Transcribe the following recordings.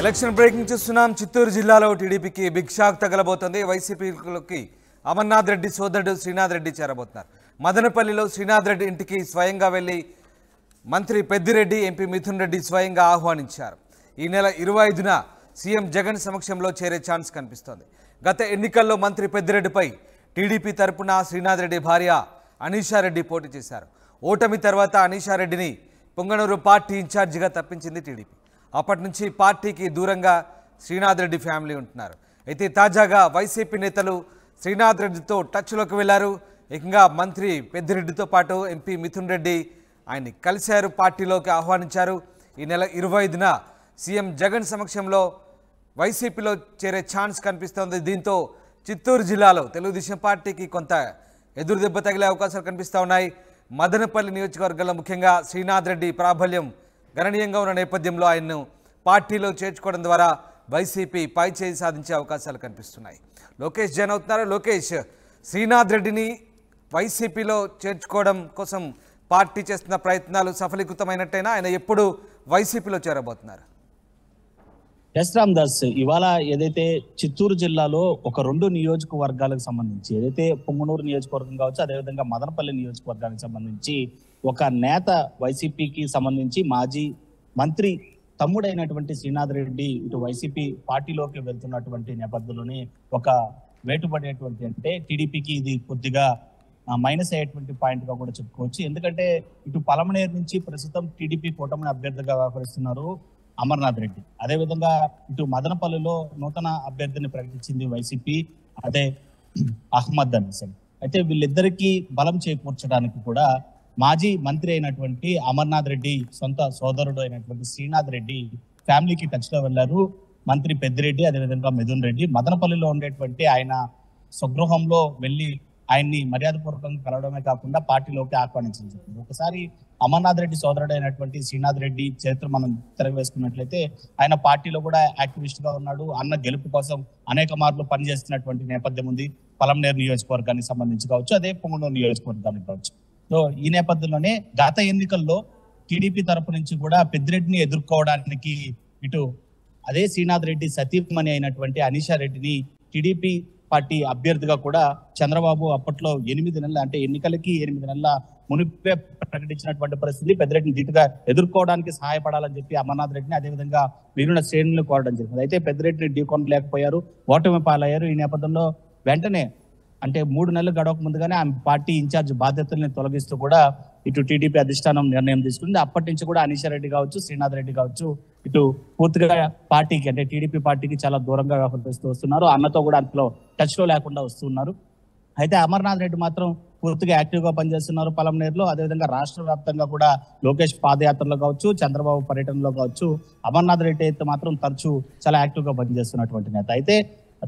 Election breaking చూస్తున్నాం. చిత్తూరు జిల్లాలో టీడీపీకి బిగ్ షాక్ తగలబోతోంది. వైసీపీలోకి అమర్నాథ్ రెడ్డి సోదరుడు శ్రీనాథ్ రెడ్డి చేరబోతున్నారు. మదనపల్లిలో శ్రీనాథ్ రెడ్డి ఇంటికి స్వయంగా వెళ్లి మంత్రి పెద్దిరెడ్డి, ఎంపీ మిథున్ రెడ్డి స్వయంగా ఆహ్వానించారు. ఈ నెల 25న సీఎం జగన్ సమక్షంలో చేరే ఛాన్స్ కనిపిస్తోంది. గత ఎన్నికల్లో మంత్రి పెద్దిరెడ్డిపై టీడీపీ తరపున శ్రీనాథ్ రెడ్డి భార్య అనీషారెడ్డి పోటీ చేశారు. ఓటమి తర్వాత అనీషారెడ్డిని పొంగనూరు పార్టీ ఇన్ఛార్జిగా తప్పించింది టీడీపీ. అప్పటి నుంచి పార్టీకి దూరంగా శ్రీనాథ్ రెడ్డి ఫ్యామిలీ ఉంటున్నారు. అయితే తాజాగా వైసీపీ నేతలు శ్రీనాథ్ రెడ్డితో టచ్లోకి వెళ్లారు. ఏకంగా మంత్రి పెద్దిరెడ్డితో పాటు ఎంపీ మిథున్ రెడ్డి ఆయన్ని కలిశారు, పార్టీలోకి ఆహ్వానించారు. ఈ నెల 25న సీఎం జగన్ సమక్షంలో వైసీపీలో చేరే ఛాన్స్ కనిపిస్తోంది. దీంతో చిత్తూరు జిల్లాలో తెలుగుదేశం పార్టీకి కొంత ఎదురు దెబ్బ తగిలే అవకాశాలు కనిపిస్తూ ఉన్నాయి. మదనపల్లి నియోజకవర్గంలో ముఖ్యంగా శ్రీనాథ్ రెడ్డి ప్రాబల్యం గణనీయంగా ఉన్న నేపథ్యంలో ఆయన్ను పార్టీలో చేర్చుకోవడం ద్వారా వైసీపీ పై చేయి సాధించే అవకాశాలు కనిపిస్తున్నాయి. లోకేష్ జాయిన్ అవుతున్నారు. లోకేష్, శ్రీనాథ్ రెడ్డిని వైసీపీలో చేర్చుకోవడం కోసం పార్టీ చేస్తున్న ప్రయత్నాలు సఫలీకృతమైనట్టయినా ఆయన ఎప్పుడు వైసీపీలో చేరబోతున్నారు? ఎస్ రామ్ దాస్, ఇవాళ ఏదైతే చిత్తూరు జిల్లాలో ఒక 2 నియోజకవర్గాలకు సంబంధించి ఏదైతే పొంగనూరు నియోజకవర్గం కావచ్చు, అదేవిధంగా మదనపల్లి నియోజకవర్గానికి సంబంధించి ఒక నేత వైసీపీకి సంబంధించి మాజీ మంత్రి తమ్ముడైనటువంటి శ్రీనాథ్ రెడ్డి ఇటు వైసీపీ పార్టీలోకి వెళ్తున్నటువంటి నేపథ్యంలోనే ఒక వేటుపడేటువంటి అంటే టీడీపీకి ఇది కొద్దిగా మైనస్ అయ్యేటువంటి పాయింట్ గా కూడా చెప్పుకోవచ్చు. ఎందుకంటే ఇటు పలమనేరు నుంచి ప్రస్తుతం టీడీపీ కూటమి అభ్యర్థిగా వ్యవహరిస్తున్నారు అమర్నాథ్ రెడ్డి. అదేవిధంగా ఇటు మదనపల్లిలో నూతన అభ్యర్థిని ప్రకటించింది వైసీపీ, అదే అహ్మద్ అనిసన్. అయితే వీళ్ళిద్దరికీ బలం చేకూర్చడానికి కూడా మాజీ మంత్రి అయినటువంటి అమర్నాథ్ రెడ్డి సొంత సోదరుడు అయినటువంటి శ్రీనాథ్ రెడ్డి ఫ్యామిలీకి టచ్ లో వెళ్లారు. మంత్రి పెద్దిరెడ్డి, అదేవిధంగా మిథున్ రెడ్డి మదనపల్లిలో ఉండేటువంటి ఆయన స్వగృహంలో వెళ్లి ఆయన్ని మర్యాదపూర్వకంగా కలవడమే కాకుండా పార్టీలోకి ఆహ్వానించారు. ఒకసారి అమర్నాథ్ రెడ్డి సోదరుడు అయినటువంటి శ్రీనాథ్ రెడ్డి చరిత్ర మనం తిరగవేసుకున్నట్లయితే ఆయన పార్టీలో కూడా యాక్టివిస్ట్ గా ఉన్నాడు. అన్న గెలుపు కోసం అనేక మార్లు పనిచేస్తున్నటువంటి నేపథ్యం ఉంది. పలమనేరు నియోజకవర్గానికి సంబంధించి కావచ్చు, అదే పొంగనూరు నియోజకవర్గానికి కావచ్చు. సో ఈ నేపథ్యంలోనే గత ఎన్నికల్లో టీడీపీ తరపు నుంచి కూడా పెద్దిరెడ్డిని ఎదుర్కోవడానికి ఇటు అదే శ్రీనాథ్ రెడ్డి సతీమణి అయినటువంటి అనీషా రెడ్డిని టీడీపీ పార్టీ అభ్యర్థిగా కూడా చంద్రబాబు అప్పట్లో 8 నెలల అంటే ఎన్నికలకి 8 నెలల మునిపే ప్రకటించినటువంటి పరిస్థితి. పెద్దిరెడ్డిని ధీటుగా ఎదుర్కోవడానికి సహాయపడాలని చెప్పి అమర్నాథ్ రెడ్డిని అదేవిధంగా మిగిలిన శ్రేణులను కోరడం జరిగింది. అయితే పెద్దిరెడ్డిని ఢీకొనలేకపోయారు, ఓటమి పాలయ్యారు. ఈ నేపథ్యంలో వెంటనే అంటే 3 నెలలు గడవక ముందుగానే ఆమె పార్టీ ఇన్ఛార్జ్ బాధ్యతల్ని తొలగిస్తూ కూడా ఇటు టీడీపీ అధిష్టానం నిర్ణయం తీసుకుంది. అప్పటి నుంచి కూడా అనీషా రెడ్డి కావచ్చు, శ్రీనాథ్ రెడ్డి కావచ్చు, ఇటు పూర్తిగా పార్టీకి అంటే టీడీపీ పార్టీకి చాలా దూరంగా వ్యవహరిస్తూ వస్తున్నారు. అన్నతో కూడా అంతలో టచ్ లో లేకుండా వస్తున్నారు. అయితే అమర్నాథ్ రెడ్డి మాత్రం పూర్తిగా యాక్టివ్ గా పనిచేస్తున్నారు పలమనేరులో. అదేవిధంగా రాష్ట్ర వ్యాప్తంగా కూడా లోకేష్ పాదయాత్రలో కావచ్చు, చంద్రబాబు పర్యటనలో కావచ్చు, అమర్నాథ్ రెడ్డి అయితే మాత్రం తరచూ చాలా యాక్టివ్ గా పనిచేస్తున్నటువంటి నేత. అయితే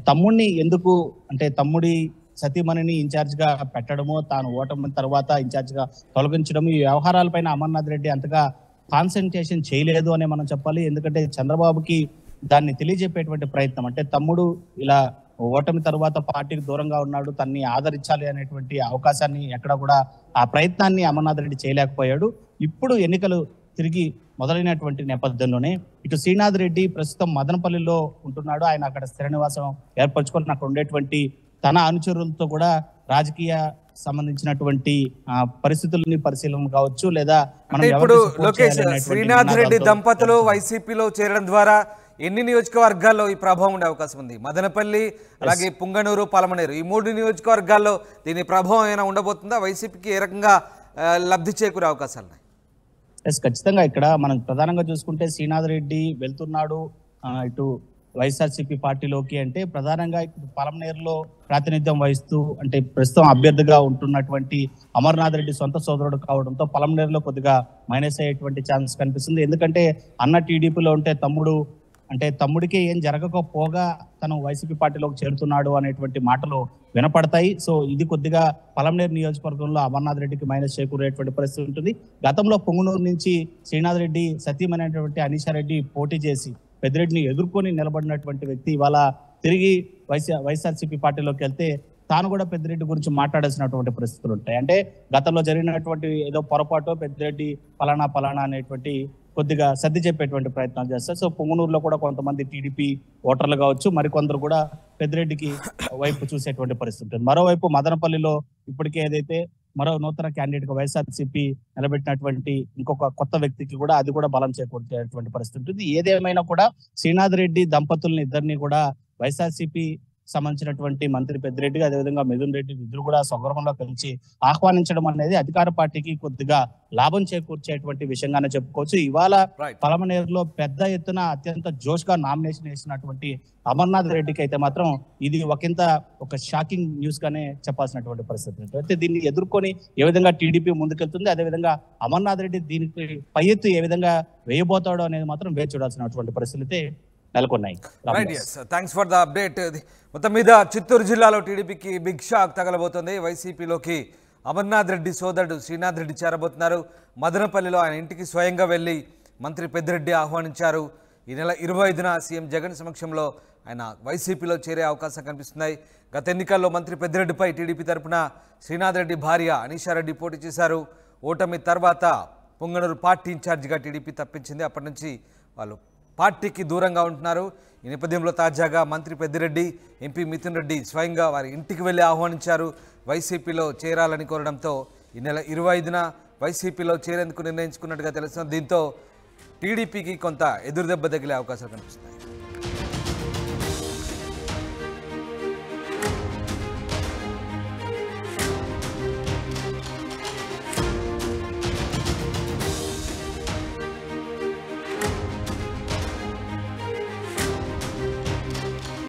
తమ్ముడిని ఎందుకు అంటే తమ్ముడి సతీమణిని ఇన్ఛార్జ్ గా పెట్టడము, తాను ఓటమి తర్వాత ఇన్ఛార్జ్ గా తొలగించడం, ఈ వ్యవహారాలపైన అమర్నాథ్ రెడ్డి అంతగా కాన్సన్ట్రేషన్ చేయలేదు అనే మనం చెప్పాలి. ఎందుకంటే చంద్రబాబుకి దాన్ని తెలియజెప్పేటువంటి ప్రయత్నం అంటే తమ్ముడు ఇలా ఓటమి తర్వాత పార్టీకి దూరంగా ఉన్నాడు, తన్ని ఆదరించాలి అనేటువంటి అవకాశాన్ని ఎక్కడ కూడా ఆ ప్రయత్నాన్ని అమర్నాథ్ రెడ్డి చేయలేకపోయాడు. ఇప్పుడు ఎన్నికలు తిరిగి మొదలైనటువంటి నేపథ్యంలోనే ఇటు శ్రీనాథ్ రెడ్డి ప్రస్తుతం మదనపల్లిలో ఉంటున్నాడు. ఆయన అక్కడ స్థిర నివాసం ఏర్పరచుకొని అక్కడ ఉండేటువంటి తన అనుచరులతో కూడా రాజకీయ సంబంధించినటువంటి పరిస్థితులని పరిశీలన కావచ్చు, లేదా ఇప్పుడు లోకేష్ శ్రీనాథ్ రెడ్డి దంపతులు వైసీపీలో చేరడం ద్వారా ఎన్ని నియోజకవర్గాల్లో ఈ ప్రభావం ఉండే అవకాశం ఉంది? మదనపల్లి, అలాగే పుంగనూరు, పలమనేరు ఈ 3 నియోజకవర్గాల్లో దీని ప్రభావం ఏమైనా ఉండబోతుందా? వైసీపీకి ఏ రకంగా లబ్ధి చేకూరే అవకాశాలు ఉన్నాయి? ఖచ్చితంగా ఇక్కడ మనం ప్రధానంగా చూసుకుంటే శ్రీనాథ్ రెడ్డి వెళ్తున్నాడు ఇటు వైఎస్ఆర్సీపీ పార్టీలోకి అంటే ప్రధానంగా పలమనేరులో ప్రాతినిధ్యం వహిస్తూ అంటే ప్రస్తుతం అభ్యర్థిగా ఉంటున్నటువంటి అమర్నాథ్ రెడ్డి సొంత సోదరుడు కావడంతో పలమనేరులో కొద్దిగా మైనస్ అయ్యేటువంటి ఛాన్స్ కనిపిస్తుంది. ఎందుకంటే అన్న టీడీపీలో ఉంటే తమ్ముడికి ఏం జరగకపోగా తను వైసీపీ పార్టీలోకి చేరుతున్నాడు అనేటువంటి మాటలు వినపడతాయి. సో ఇది కొద్దిగా పలమనేరు నియోజకవర్గంలో అమర్నాథ్ రెడ్డికి మైనస్ చేకూరేటువంటి పరిస్థితి ఉంటుంది. గతంలో పొంగనూరు నుంచి శ్రీనాథ్ రెడ్డి సతీమణైనటువంటి అనీషా రెడ్డి పోటీ చేసి పెద్దిరెడ్డిని ఎదుర్కొని నిలబడినటువంటి వ్యక్తి ఇవాళ తిరిగి వైఎస్ఆర్సీపీ పార్టీలోకి వెళ్తే తాను కూడా పెద్దిరెడ్డి గురించి మాట్లాడాల్సినటువంటి పరిస్థితులు ఉంటాయి. అంటే గతంలో జరిగినటువంటి ఏదో పొరపాటు పెద్దిరెడ్డి ఫలానా అనేటువంటి కొద్దిగా సర్ది చెప్పేటువంటి ప్రయత్నాలు చేస్తారు. సో పొంగనూరులో కూడా కొంతమంది టీడీపీ ఓటర్లు కావచ్చు, మరికొందరు కూడా పెద్దిరెడ్డికి వైపు చూసేటువంటి పరిస్థితి ఉంటుంది. మరోవైపు మదనపల్లిలో ఇప్పటికే ఏదైతే మరో నూతన క్యాండిడేట్ గా వైఎస్ఆర్సీపీ నిలబెట్టినటువంటి ఇంకొక కొత్త వ్యక్తికి కూడా అది కూడా బలం చేకూర్చేటువంటి పరిస్థితి ఉంటుంది. ఏదేమైనా కూడా శ్రీనాథ్ రెడ్డి దంపతుల్ని ఇద్దరిని కూడా వైఎస్ఆర్సీపీ సంబంధించినటువంటి మంత్రి పెద్దిరెడ్డి అదేవిధంగా మిథున్ రెడ్డి ఇద్దరు కూడా స్వగృహంలో కలిసి ఆహ్వానించడం అనేది అధికార పార్టీకి కొద్దిగా లాభం చేకూర్చేటువంటి విషయంగానే చెప్పుకోవచ్చు. ఇవాళ పలమనేరులో పెద్ద ఎత్తున అత్యంత జోష్ గా నామినేషన్ వేసినటువంటి అమర్నాథ్ రెడ్డికి అయితే మాత్రం ఇది ఒక షాకింగ్ న్యూస్ గానే చెప్పాల్సినటువంటి పరిస్థితి. అయితే దీన్ని ఎదుర్కొని ఏ విధంగా టీడీపీ ముందుకెళ్తుంది, అదేవిధంగా అమర్నాథ్ రెడ్డి దీనికి పై ఎత్తు ఏ విధంగా వేయబోతాడో అనేది మాత్రం వేచి చూడాల్సినటువంటి పరిస్థితి నెలకొన్నాయి. Thanks for the update. మొత్తం మీద చిత్తూరు జిల్లాలో టీడీపీకి బిగ్ షాక్ తగలబోతుంది. వైసీపీలోకి అమర్నాథ్ రెడ్డి సోదరుడు శ్రీనాథ్ రెడ్డి చేరబోతున్నారు. మదనపల్లిలో ఆయన ఇంటికి స్వయంగా వెళ్లి మంత్రి పెద్దిరెడ్డి ఆహ్వానించారు. ఈ నెల 25న సీఎం జగన్ సమక్షంలో ఆయన వైసీపీలో చేరే అవకాశం కనిపిస్తున్నాయి. గత ఎన్నికల్లో మంత్రి పెద్దిరెడ్డిపై టీడీపీ తరఫున శ్రీనాథ్ రెడ్డి భార్య అనీషారెడ్డి పోటీ చేశారు. ఓటమి తర్వాత పొంగనూరు పార్టీ ఇన్ఛార్జిగా టీడీపీ తప్పించింది. అప్పటి నుంచి వాళ్ళు పార్టీకి దూరంగా ఉంటున్నారు. ఈ నేపథ్యంలో తాజాగా మంత్రి పెద్దిరెడ్డి, ఎంపీ మిథున్ రెడ్డి స్వయంగా వారి ఇంటికి వెళ్ళి ఆహ్వానించారు. వైసీపీలో చేరాలని కోరడంతో ఈ నెల 25న వైసీపీలో చేరేందుకు నిర్ణయించుకున్నట్టుగా తెలుస్తుంది. దీంతో టీడీపీకి కొంత ఎదురుదెబ్బ తగిలే అవకాశాలు కనిపిస్తున్నాయి.